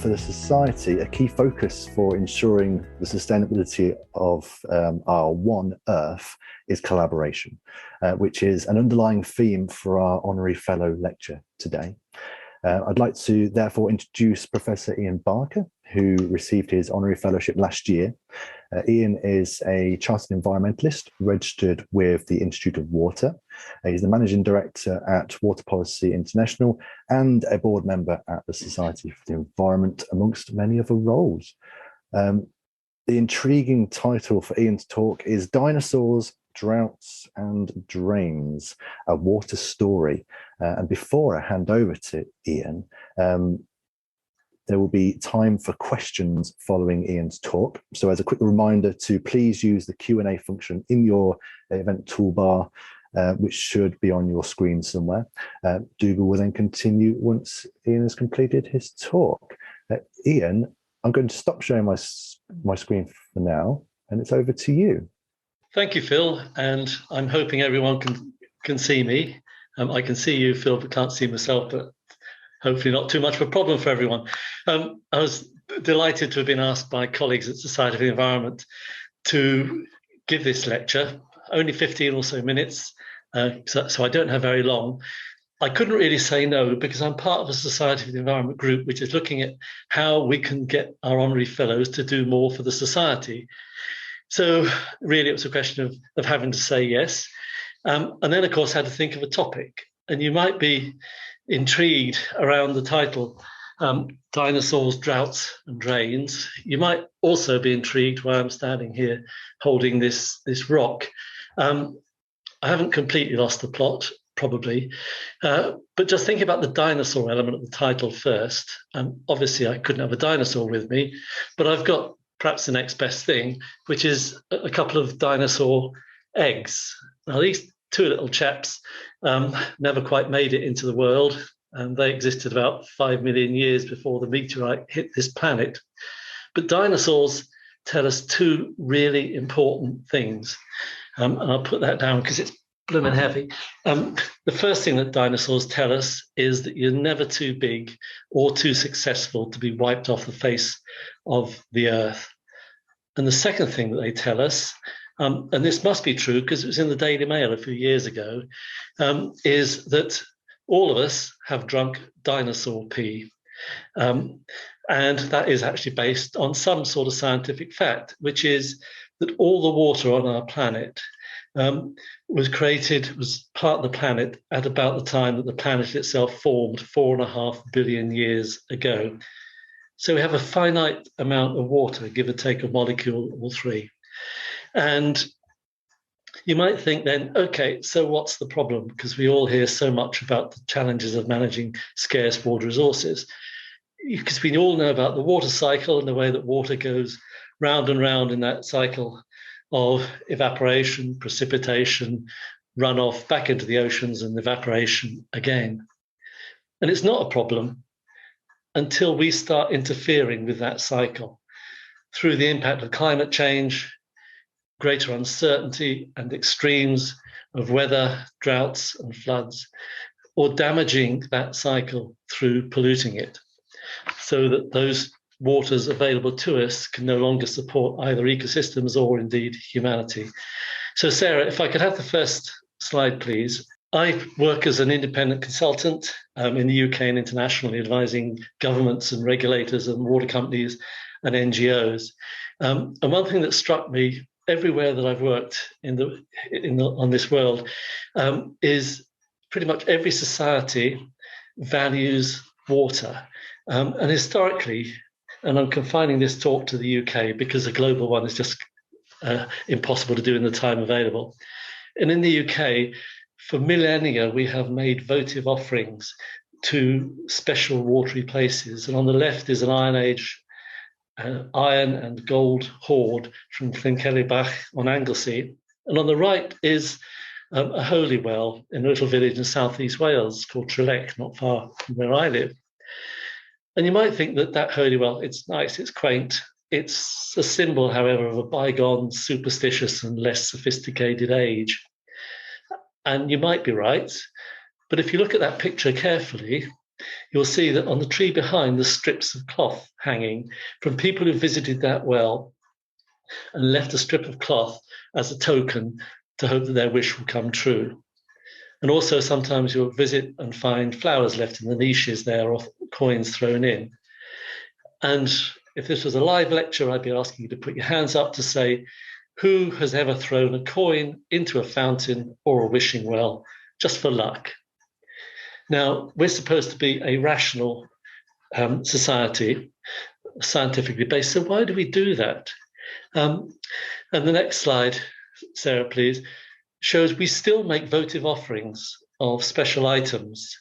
for the society, a key focus for ensuring the sustainability of our One Earth is collaboration, which is an underlying theme for our Honorary Fellow lecture today. I'd like to therefore introduce Professor Ian Barker, who received his Honorary Fellowship last year. Ian is a chartered environmentalist registered with the Institute of Water. He's the Managing Director at Water Policy International and a board member at the Society for the Environment, amongst many other roles. The intriguing title for Ian's talk is Dinosaurs, Droughts and Drains, a Water Story. And before I hand over to Ian, there will be time for questions following Ian's talk. So as a quick reminder to please use the Q&A function in your event toolbar, which should be on your screen somewhere. Dougal will then continue once Ian has completed his talk. Ian, I'm going to stop sharing my screen for now, and it's over to you. Thank you, Phil, and I'm hoping everyone can see me. I can see you, Phil, but can't see myself, but hopefully not too much of a problem for everyone. I was delighted to have been asked by colleagues at Society for the Environment to give this lecture, only 15 or so minutes, so I don't have very long. I couldn't really say no because I'm part of a Society for the Environment group, which is looking at how we can get our honorary fellows to do more for the society. So really, it was a question of having to say yes. And then, of course, had to think of a topic. And you might be intrigued around the title, Dinosaurs, Droughts and Drains. You might also be intrigued why I'm standing here holding this rock. I haven't completely lost the plot, probably. But just think about the dinosaur element of the title first. Obviously, I couldn't have a dinosaur with me, but I've got perhaps the next best thing, which is a couple of dinosaur eggs. Now, these two little chaps never quite made it into the world, and they existed about 5 million years before the meteorite hit this planet. But dinosaurs tell us two really important things, and I'll put that down because it's blooming heavy. The first thing that dinosaurs tell us is that you're never too big or too successful to be wiped off the face of the earth. And the second thing that they tell us, and this must be true because it was in the Daily Mail a few years ago, is that all of us have drunk dinosaur pee. And that is actually based on some sort of scientific fact, which is that all the water on our planet was part of the planet at about the time that the planet itself formed 4.5 billion years ago. So we have a finite amount of water, give or take a molecule or three. And you might think then, okay, so what's the problem? Because we all hear so much about the challenges of managing scarce water resources. Because we all know about the water cycle and the way that water goes round and round in that cycle of evaporation, precipitation, runoff back into the oceans and evaporation again. And it's not a problem until we start interfering with that cycle through the impact of climate change, greater uncertainty and extremes of weather, droughts and floods, or damaging that cycle through polluting it so that those waters available to us can no longer support either ecosystems or indeed humanity. So Sarah, if I could have the first slide, please. I work as an independent consultant in the UK and internationally, advising governments and regulators and water companies and NGOs. And one thing that struck me everywhere that I've worked on this world is pretty much every society values water. And historically, and I'm confining this talk to the UK because a global one is just impossible to do in the time available. And in the UK, for millennia, we have made votive offerings to special watery places. And on the left is an Iron Age iron and gold hoard from Llyn on Anglesey. And on the right is a holy well in a little village in southeast Wales called Trelec, not far from where I live. And you might think that that holy well, it's nice, it's quaint. It's a symbol, however, of a bygone, superstitious and less sophisticated age. And you might be right. But if you look at that picture carefully, you'll see that on the tree behind, there's strips of cloth hanging from people who visited that well and left a strip of cloth as a token to hope that their wish will come true. And also sometimes you'll visit and find flowers left in the niches there or coins thrown in. And if this was a live lecture, I'd be asking you to put your hands up to say, who has ever thrown a coin into a fountain or a wishing well just for luck? Now, we're supposed to be a rational society, scientifically based, so why do we do that? And the next slide, Sarah, please, shows we still make votive offerings of special items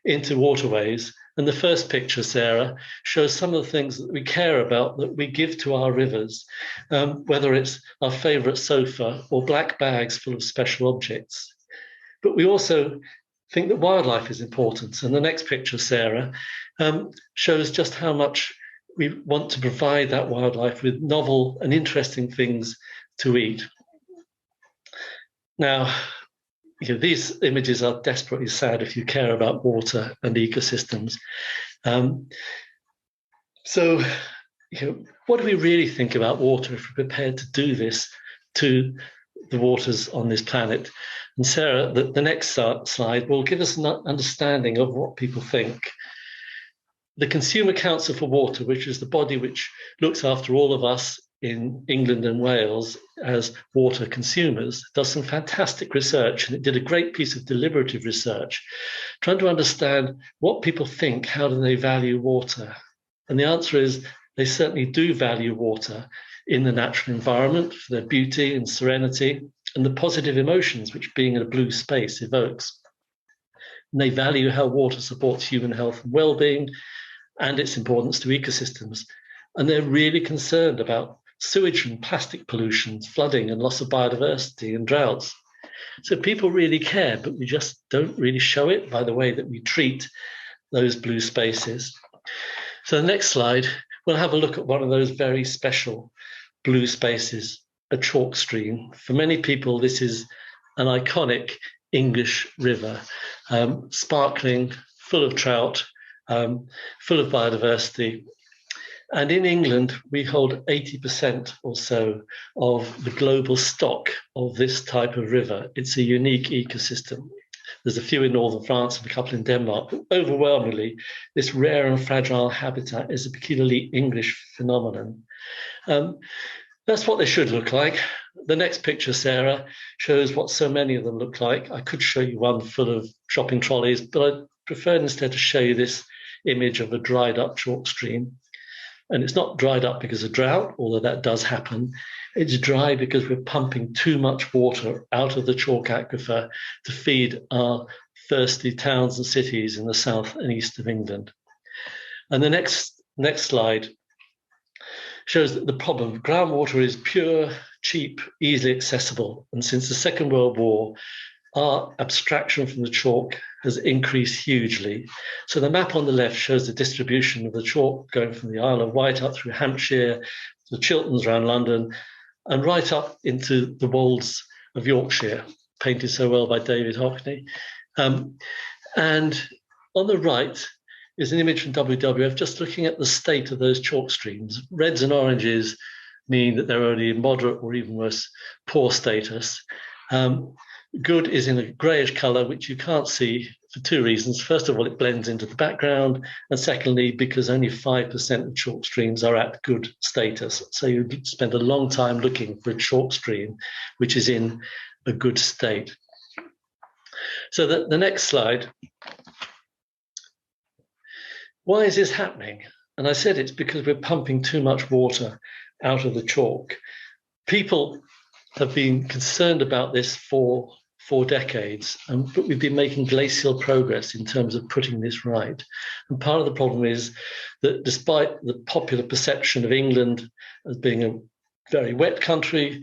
into waterways. And the first picture, Sarah, shows some of the things that we care about that we give to our rivers, whether it's our favorite sofa or black bags full of special objects. But we also think that wildlife is important. And the next picture, Sarah, shows just how much we want to provide that wildlife with novel and interesting things to eat. Now, these images are desperately sad if you care about water and ecosystems. So, what do we really think about water if we're prepared to do this to the waters on this planet? And Sarah, the next slide will give us an understanding of what people think. The Consumer Council for Water, which is the body which looks after all of us in England and Wales as water consumers, does some fantastic research, and it did a great piece of deliberative research, trying to understand what people think, how do they value water? And the answer is they certainly do value water in the natural environment for their beauty and serenity and the positive emotions which being in a blue space evokes. And they value how water supports human health and well-being and its importance to ecosystems. And they're really concerned about sewage and plastic pollutions, flooding and loss of biodiversity and droughts. So people really care, but we just don't really show it by the way that we treat those blue spaces. So the next slide, we'll have a look at one of those very special blue spaces, a chalk stream. For many people, this is an iconic English river, sparkling, full of trout, full of biodiversity. And in England, we hold 80% or so of the global stock of this type of river. It's a unique ecosystem. There's a few in northern France and a couple in Denmark, but overwhelmingly, this rare and fragile habitat is a peculiarly English phenomenon. That's what they should look like. The next picture, Sarah, shows what so many of them look like. I could show you one full of shopping trolleys, but I prefer instead to show you this image of a dried up chalk stream. And it's not dried up because of drought, although that does happen. It's dry because we're pumping too much water out of the chalk aquifer to feed our thirsty towns and cities in the south and east of England. And the next slide shows that the problem, groundwater is pure, cheap, easily accessible. And since the Second World War, our abstraction from the chalk has increased hugely. So the map on the left shows the distribution of the chalk going from the Isle of Wight up through Hampshire, the Chilterns around London, and right up into the wolds of Yorkshire, painted so well by David Hockney. And on the right is an image from WWF just looking at the state of those chalk streams. Reds and oranges mean that they're only in moderate or even worse, poor status. Good is in a greyish colour, which you can't see for two reasons. First of all, it blends into the background. And secondly, because only 5% of chalk streams are at good status. So you spend a long time looking for a chalk stream, which is in a good state. So the next slide. Why is this happening? And I said it's because we're pumping too much water out of the chalk. People have been concerned about this for decades, but we've been making glacial progress in terms of putting this right. And part of the problem is that despite the popular perception of England as being a very wet country,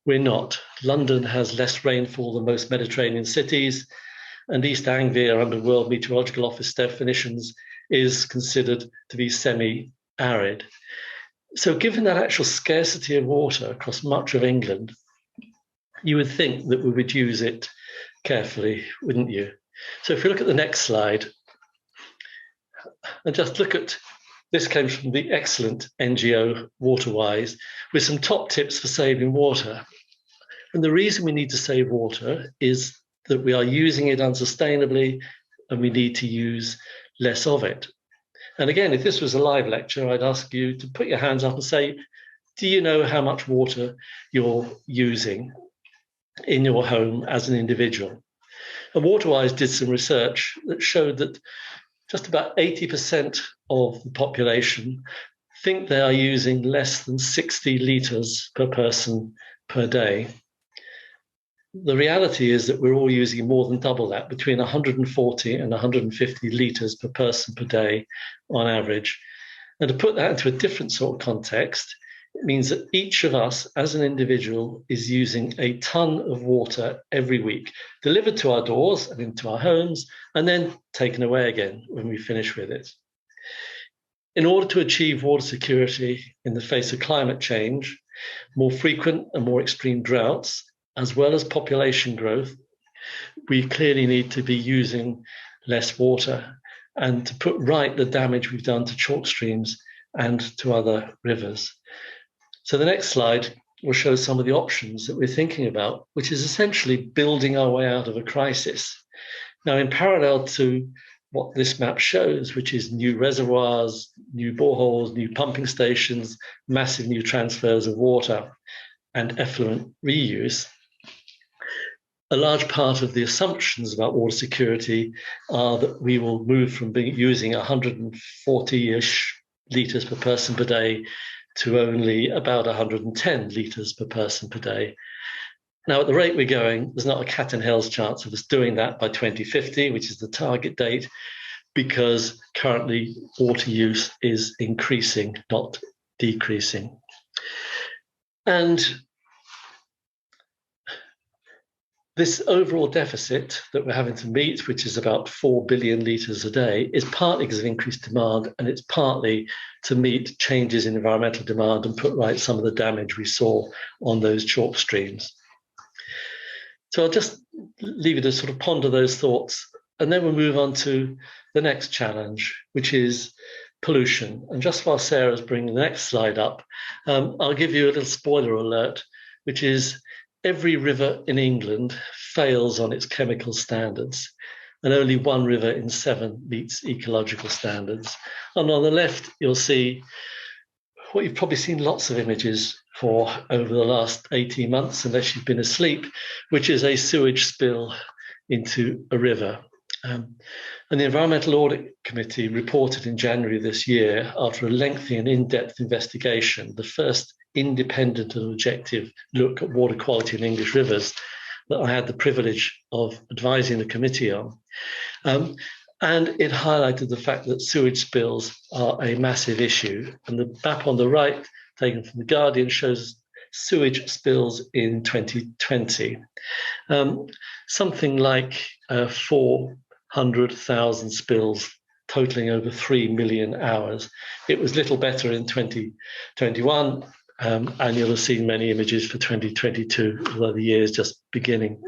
we're not. London has less rainfall than most Mediterranean cities, and East Anglia, under World Meteorological Office definitions, is considered to be semi-arid. So given that actual scarcity of water across much of England, you would think that we would use it carefully, wouldn't you? So if you look at the next slide, and just look at, this came from the excellent NGO Waterwise, with some top tips for saving water. And the reason we need to save water is that we are using it unsustainably and we need to use less of it. And again, if this was a live lecture, I'd ask you to put your hands up and say, do you know how much water you're using in your home as an individual? And Waterwise did some research that showed that just about 80% of the population think they are using less than 60 litres per person per day. The reality is that we're all using more than double that, between 140 and 150 litres per person per day on average. And to put that into a different sort of context, it means that each of us as an individual is using a ton of water every week, delivered to our doors and into our homes, and then taken away again when we finish with it. In order to achieve water security in the face of climate change, more frequent and more extreme droughts, as well as population growth, we clearly need to be using less water and to put right the damage we've done to chalk streams and to other rivers. So the next slide will show some of the options that we're thinking about, which is essentially building our way out of a crisis. Now, in parallel to what this map shows, which is new reservoirs, new boreholes, new pumping stations, massive new transfers of water, and effluent reuse, a large part of the assumptions about water security are that we will move from using 140-ish litres per person per day to only about 110 litres per person per day. Now, at the rate we're going, there's not a cat in hell's chance of us doing that by 2050, which is the target date, because currently water use is increasing, not decreasing. And this overall deficit that we're having to meet, which is about 4 billion litres a day, is partly because of increased demand, and it's partly to meet changes in environmental demand and put right some of the damage we saw on those chalk streams. So I'll just leave you to sort of ponder those thoughts, and then we'll move on to the next challenge, which is pollution. And just while Sarah's bringing the next slide up, I'll give you a little spoiler alert, which is every river in England fails on its chemical standards, and only one river in 7 meets ecological standards. And on the left, you'll see what you've probably seen lots of images for over the last 18 months, unless you've been asleep, which is a sewage spill into a river. And the Environmental Audit Committee reported in January this year, after a lengthy and in-depth investigation, the first independent and objective look at water quality in English rivers that I had the privilege of advising the committee on. And it highlighted the fact that sewage spills are a massive issue. And the map on the right, taken from The Guardian, shows sewage spills in 2020. Something like 400,000 spills, totaling over 3 million hours. It was little better in 2021, and you'll have seen many images for 2022, although the year is just beginning.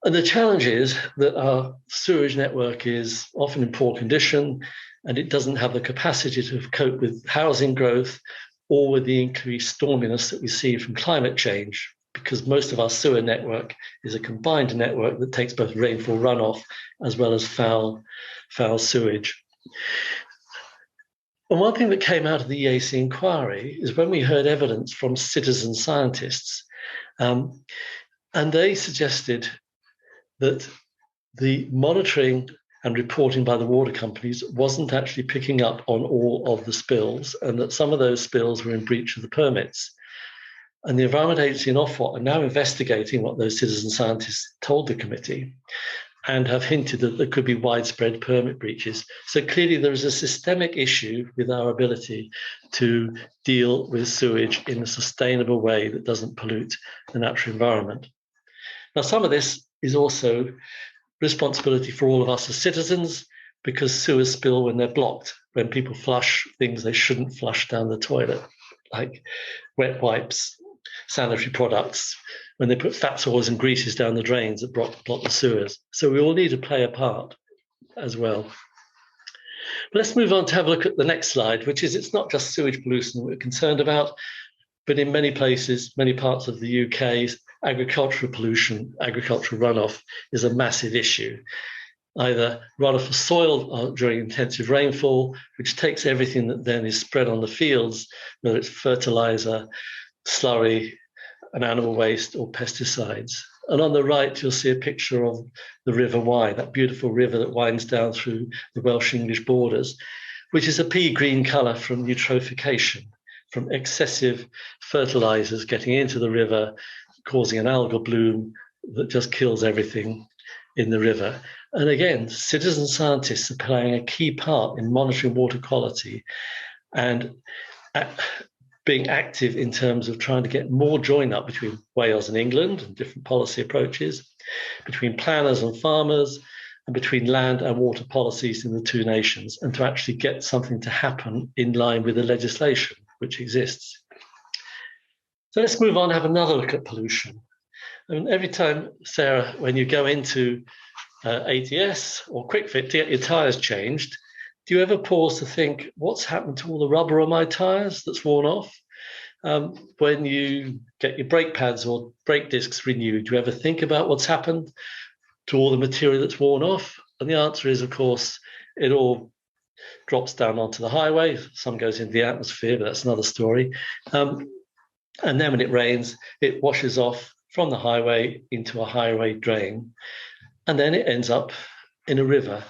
And the challenge is that our sewage network is often in poor condition, and it doesn't have the capacity to cope with housing growth or with the increased storminess that we see from climate change, because most of our sewer network is a combined network that takes both rainfall runoff as well as foul sewage. And one thing that came out of the EAC inquiry is when we heard evidence from citizen scientists, and they suggested that the monitoring and reporting by the water companies wasn't actually picking up on all of the spills, and that some of those spills were in breach of the permits. And the Environment Agency and Ofwat are now investigating what those citizen scientists told the committee, and have hinted that there could be widespread permit breaches. So clearly there is a systemic issue with our ability to deal with sewage in a sustainable way that doesn't pollute the natural environment. Now, some of this is also responsibility for all of us as citizens, because sewers spill when they're blocked, when people flush things they shouldn't flush down the toilet, like wet wipes, sanitary products, when they put fat oils and greases down the drains that block the sewers. So we all need to play a part as well. But let's move on to have a look at the next slide, which is it's not just sewage pollution that we're concerned about, but in many places, many parts of the UK, agricultural pollution, agricultural runoff is a massive issue. Either runoff of soil during intensive rainfall, which takes everything that then is spread on the fields, whether it's fertilizer, slurry, and animal waste or pesticides. And on the right, you'll see a picture of the River Wye, that beautiful river that winds down through the Welsh-English borders, which is a pea green colour from eutrophication, from excessive fertilizers getting into the river, causing an algal bloom that just kills everything in the river. And again, citizen scientists are playing a key part in monitoring water quality and being active in terms of trying to get more join up between Wales and England and different policy approaches, between planners and farmers, and between land and water policies in the two nations, and to actually get something to happen in line with the legislation which exists. So let's move on and have another look at pollution. And every time, Sarah, when you go into ATS or QuickFit to get your tyres changed, do you ever pause to think, what's happened to all the rubber on my tyres that's worn off? When you get your brake pads or brake discs renewed, do you ever think about what's happened to all the material that's worn off? And the answer is, of course, it all drops down onto the highway. Some goes into the atmosphere, but that's another story. And then when it rains, it washes off from the highway into a highway drain, and then it ends up in a river.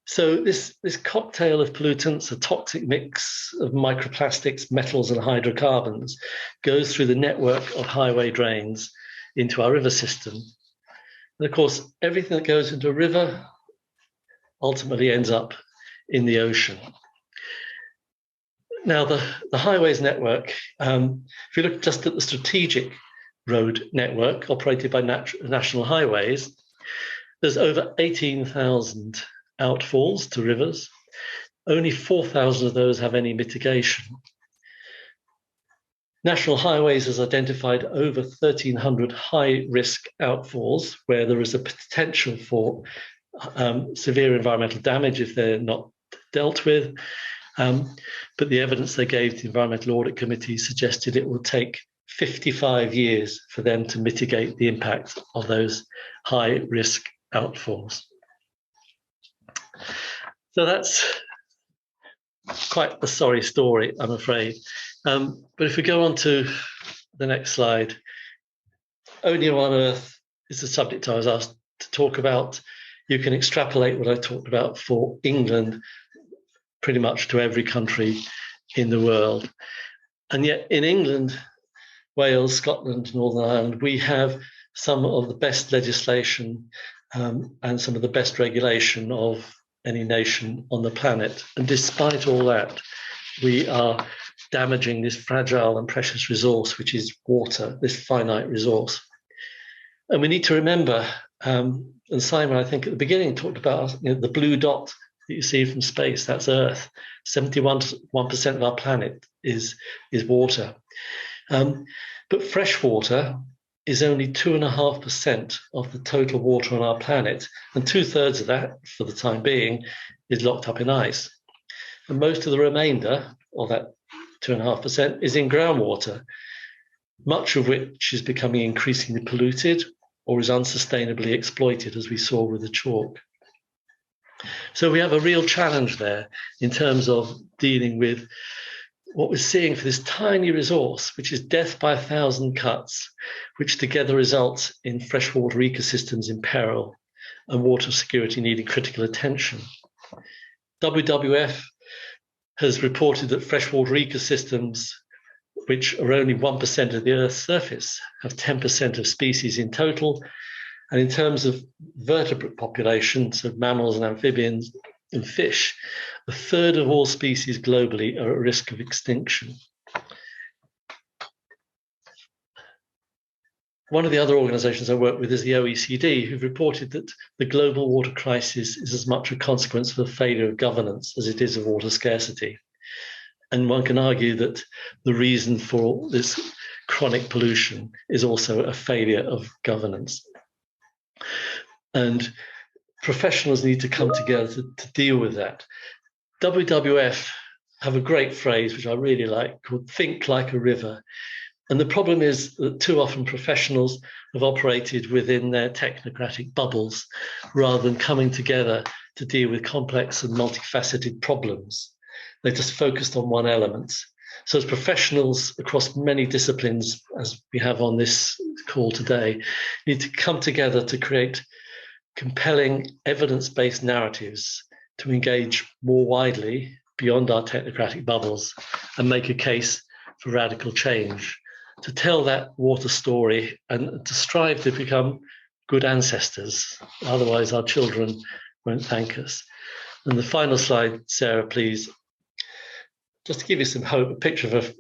So this cocktail of pollutants, a toxic mix of microplastics, metals, and hydrocarbons, goes through the network of highway drains into our river system. And of course, everything that goes into a river ultimately ends up in the ocean. Now, the highways network, if you look just at the strategic road network operated by national highways, there's over 18,000 outfalls to rivers. Only 4,000 of those have any mitigation. National Highways has identified over 1,300 high-risk outfalls where there is a potential for severe environmental damage if they're not dealt with. But the evidence they gave to the Environmental Audit Committee suggested it will take 55 years for them to mitigate the impact of those high-risk outfalls. So that's quite a sorry story, I'm afraid. But if we go on to the next slide, only on Earth is the subject I was asked to talk about. You can extrapolate what I talked about for England pretty much to every country in the world. And yet in England, Wales, Scotland, Northern Ireland, we have some of the best legislation and some of the best regulation of any nation on the planet. And despite all that, we are damaging this fragile and precious resource, which is water, this finite resource. And we need to remember, and Simon, I think at the beginning talked about the blue dot that you see from space, that's Earth. 71% of our planet is water. But fresh water is only 2.5% of the total water on our planet, and 2/3 of that, for the time being, is locked up in ice. And most of the remainder of that 2.5% is in groundwater, much of which is becoming increasingly polluted or is unsustainably exploited, as we saw with the chalk. So we have a real challenge there in terms of dealing with what we're seeing for this tiny resource, which is death by 1,000 cuts, which together results in freshwater ecosystems in peril and water security needing critical attention. WWF has reported that freshwater ecosystems, which are only 1% of the Earth's surface, have 10% of species in total. And in terms of vertebrate populations of mammals and amphibians and fish, 1/3 of all species globally are at risk of extinction. One of the other organizations I work with is the OECD, who've reported that the global water crisis is as much a consequence of the failure of governance as it is of water scarcity. And one can argue that the reason for this chronic pollution is also a failure of governance. And professionals need to come together to deal with that. WWF have a great phrase, which I really like, called think like a river. And the problem is that too often professionals have operated within their technocratic bubbles rather than coming together to deal with complex and multifaceted problems. They're just focused on one element. So as professionals across many disciplines, as we have on this call today, need to come together to create compelling evidence-based narratives to engage more widely beyond our technocratic bubbles and make a case for radical change, to tell that water story and to strive to become good ancestors. Otherwise, our children won't thank us. And the final slide, Sarah, please. Just to give you some hope, a picture of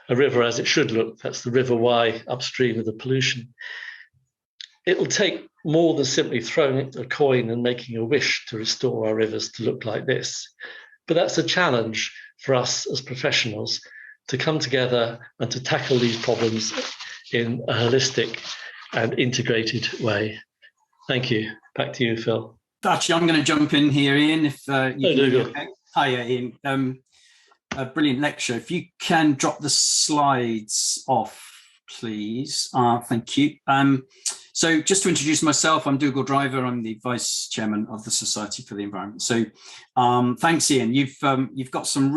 a river as it should look. That's the River Wye upstream of the pollution. It will take more than simply throwing a coin and making a wish to restore our rivers to look like this. But that's a challenge for us as professionals to come together and to tackle these problems in a holistic and integrated way. Thank you. Back to you, Phil. Actually, I'm going to jump in here, Ian, if you can. Okay. Hiya, Ian. A brilliant lecture. If you can drop the slides off, please. Thank you. So just to introduce myself, I'm Dougal Driver. I'm the Vice Chairman of the Society for the Environment. So thanks, Ian. You've got some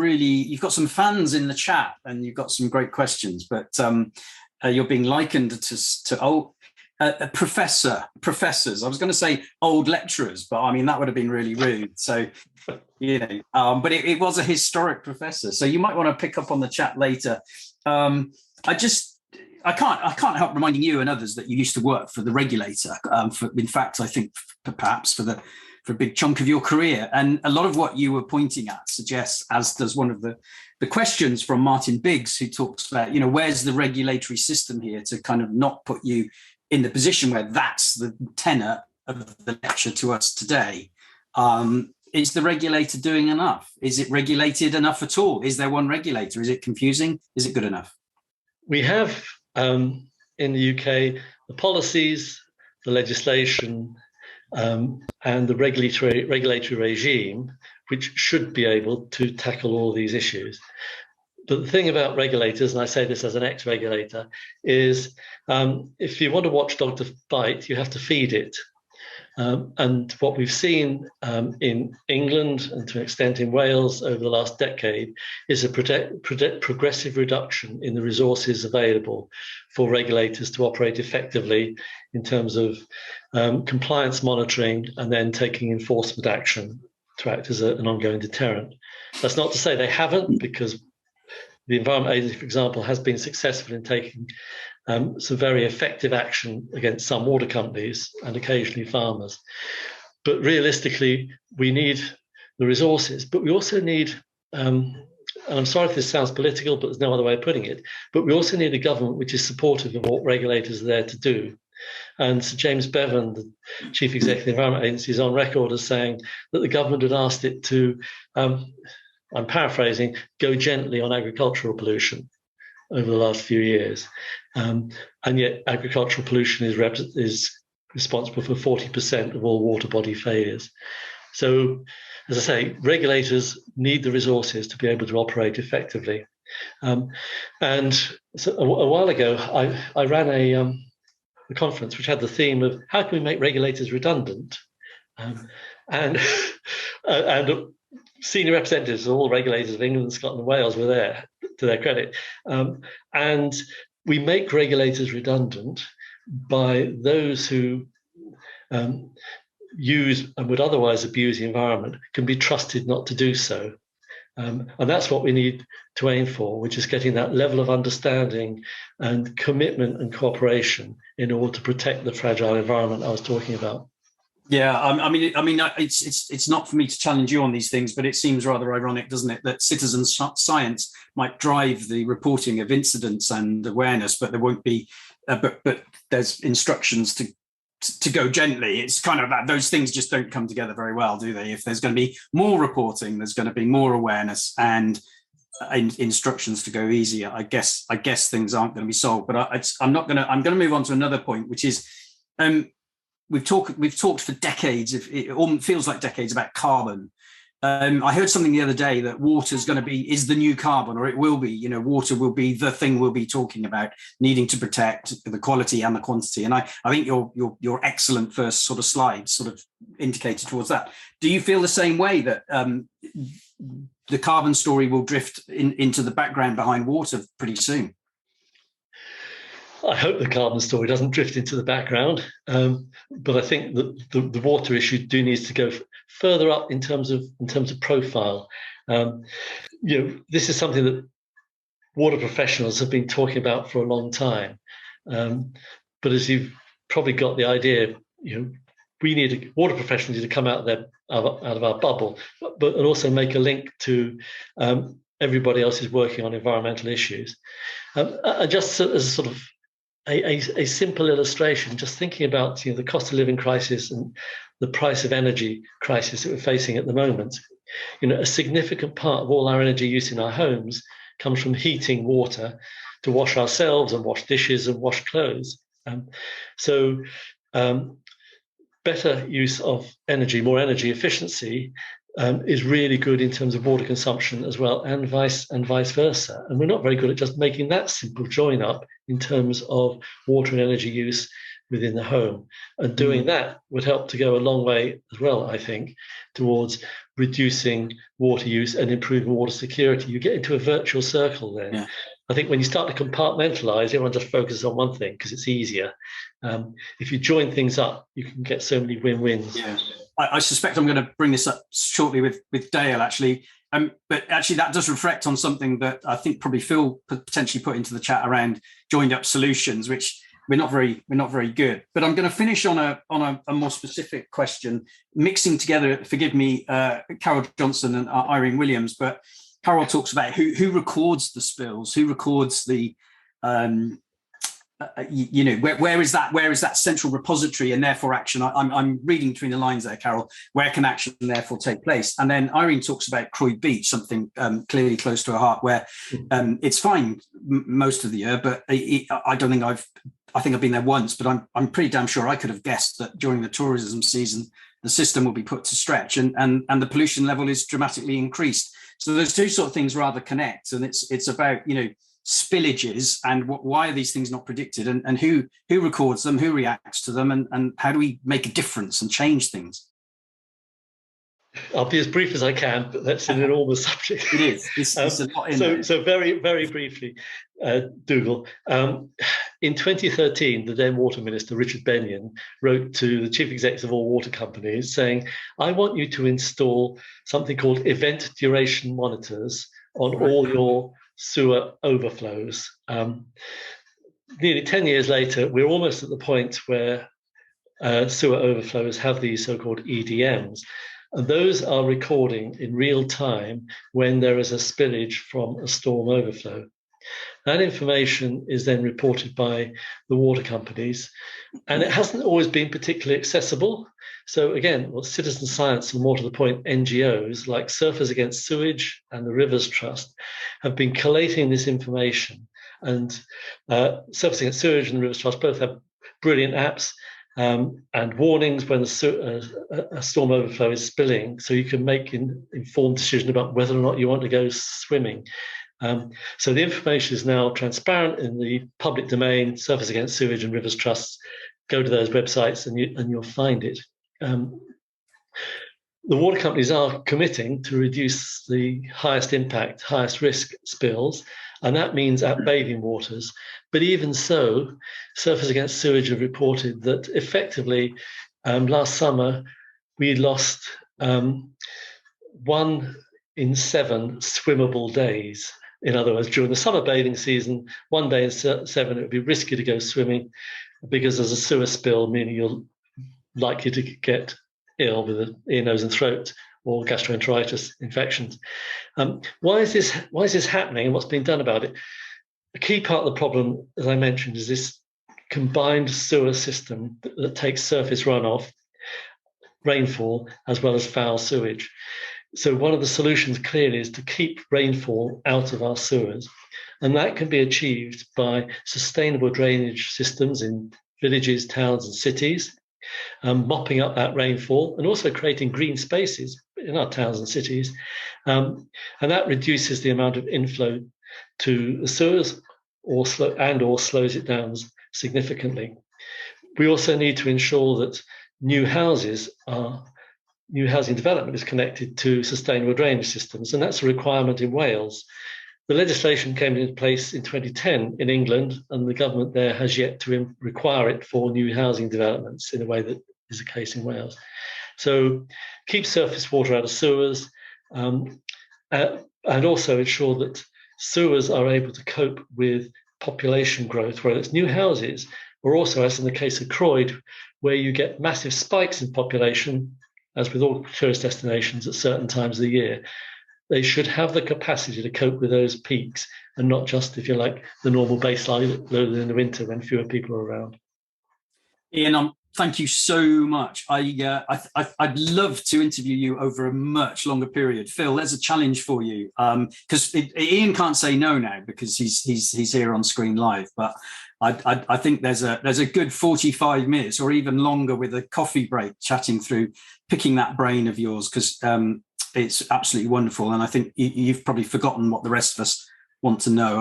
fans in the chat and you've got some great questions, but you're being likened to professors. I was going to say old lecturers, but I mean, that would have been really rude. So, you know, but it was a historic professor. So you might want to pick up on the chat later. I can't help reminding you and others that you used to work for the regulator. In fact, I think perhaps for a big chunk of your career. And a lot of what you were pointing at suggests, as does one of the questions from Martin Biggs, who talks about, you know, where's the regulatory system here to kind of not put you in the position where that's the tenor of the lecture to us today. Is the regulator doing enough? Is it regulated enough at all? Is there one regulator? Is it confusing? Is it good enough? We have in the UK the policies, the legislation, and the regulatory regime, which should be able to tackle all these issues. But the thing about regulators, and I say this as an ex-regulator, is if you want a watchdog to bite, you have to feed it. And what we've seen in England and to an extent in Wales over the last decade is a progressive reduction in the resources available for regulators to operate effectively in terms of compliance monitoring and then taking enforcement action to act as an ongoing deterrent. That's not to say they haven't, because the Environment Agency, for example, has been successful in taking some very effective action against some water companies and occasionally farmers. But realistically, we need the resources, but we also need, and I'm sorry if this sounds political, but there's no other way of putting it, but we also need a government which is supportive of what regulators are there to do. And Sir James Bevan, the Chief Executive of the Environment Agency, is on record as saying that the government had asked it to, I'm paraphrasing, go gently on agricultural pollution over the last few years. And yet agricultural pollution is responsible for 40% of all water body failures. So, as I say, regulators need the resources to be able to operate effectively. And so a while ago, I ran a conference which had the theme of how can we make regulators redundant? And senior representatives of all regulators of England, Scotland, and Wales were there, to their credit. And we make regulators redundant by those who use and would otherwise abuse the environment can be trusted not to do so. And that's what we need to aim for, which is getting that level of understanding and commitment and cooperation in order to protect the fragile environment I was talking about. Yeah, I mean, it's not for me to challenge you on these things, but it seems rather ironic, doesn't it, that citizen science might drive the reporting of incidents and awareness, but there won't be, but there's instructions to go gently. It's kind of that those things just don't come together very well, do they? If there's going to be more reporting, there's going to be more awareness and instructions to go easier. I guess things aren't going to be solved. But I'm going to move on to another point, which is. We've talked for decades. It all feels like decades about carbon, I heard something the other day that water is the new carbon, or it will be. You know, water will be the thing we'll be talking about, needing to protect the quality and the quantity. And I think your excellent first sort of slide sort of indicated towards that. Do you feel the same way that the carbon story will drift into the background behind water pretty soon? I hope the carbon story doesn't drift into the background, but I think that the water issue needs to go further up in terms of profile. This is something that water professionals have been talking about for a long time. But as you've probably got the idea, water professionals need to come out of our bubble, but also make a link to everybody else who's working on environmental issues. Just as a sort of a simple illustration, just thinking about the cost of living crisis and the price of energy crisis that we're facing at the moment. A significant part of all our energy use in our homes comes from heating water to wash ourselves and wash dishes and wash clothes. So better use of energy, more energy efficiency is really good in terms of water consumption as well, and vice versa. And we're not very good at just making that simple join up in terms of water and energy use within the home. And doing that would help to go a long way as well, I think, towards reducing water use and improving water security. You get into a virtual circle then. Yeah. I think when you start to compartmentalize, everyone just focuses on one thing because it's easier. If you join things up, you can get so many win-wins. Yeah. I suspect I'm going to bring this up shortly with Dale, actually. But actually, that does reflect on something that I think probably Phil potentially put into the chat around joined up solutions, which we're not very good. But I'm going to finish on a more specific question, mixing together. Forgive me, Carol Johnson and Irene Williams. But Carol talks about who records the spills, who records the where is that central repository and therefore action? I'm reading between the lines there, Carol. Where can action therefore take place? And then Irene talks about Croyd Beach, something clearly close to her heart, where it's fine most of the year, but I don't think I think I've been there once, but I'm pretty damn sure I could have guessed that during the tourism season the system will be put to stretch, and the pollution level is dramatically increased. So those two sort of things rather connect, and it's about spillages and why are these things not predicted, and who records them, who reacts to them, and how do we make a difference and change things? I'll be as brief as I can, but that's an enormous subject. It is. It's a lot in there. So very, very briefly, Dougal. In 2013, the then Water Minister, Richard Benyon, wrote to the chief executives of all water companies saying, I want you to install something called event duration monitors on all your sewer overflows. Nearly 10 years later, we're almost at the point where sewer overflows have these so-called EDMs. And those are recording in real time when there is a spillage from a storm overflow. That information is then reported by the water companies, and it hasn't always been particularly accessible. So again, citizen science, and more to the point, NGOs like Surfers Against Sewage and the Rivers Trust have been collating this information. And Surfers Against Sewage and the Rivers Trust both have brilliant apps and warnings when a storm overflow is spilling, so you can make an informed decision about whether or not you want to go swimming. So the information is now transparent in the public domain. Surfers Against Sewage and Rivers Trusts, go to those websites and you'll find it. The water companies are committing to reduce the highest impact, highest risk spills, and that means at bathing waters. But even so, Surfers Against Sewage have reported that effectively last summer we lost 1 in 7 swimmable days. In other words, during the summer bathing season, 1 day in 7, it would be risky to go swimming because there's a sewer spill, meaning you're likely to get ill with an ear, nose, and throat or gastroenteritis infections. Why is this happening, and what's being done about it? A key part of the problem, as I mentioned, is this combined sewer system that takes surface runoff, rainfall, as well as foul sewage. So one of the solutions clearly is to keep rainfall out of our sewers. And that can be achieved by sustainable drainage systems in villages, towns, and cities. mopping up that rainfall and also creating green spaces in our towns and cities. And that reduces the amount of inflow to the sewers or slows it down significantly. We also need to ensure that new housing development is connected to sustainable drainage systems, and that's a requirement in Wales. The legislation came into place in 2010 in England, and the government there has yet to require it for new housing developments in a way that is the case in Wales. So keep surface water out of sewers, and also ensure that sewers are able to cope with population growth, whether it's new houses or also, as in the case of Croyd, where you get massive spikes in population, as with all tourist destinations at certain times of the year. They should have the capacity to cope with those peaks and not just, if you like, the normal baseline loaded in the winter when fewer people are around. Ian, thank you so much. I'd love to interview you over a much longer period. Phil, there's a challenge for you, because Ian can't say no now because he's here on screen live. But I think there's a good 45 minutes or even longer with a coffee break, chatting through, picking that brain of yours, because it's absolutely wonderful. And I think you've probably forgotten what the rest of us want to know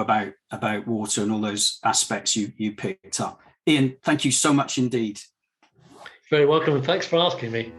about water and all those aspects you picked up. Ian, thank you so much indeed. Very welcome, and thanks for asking me.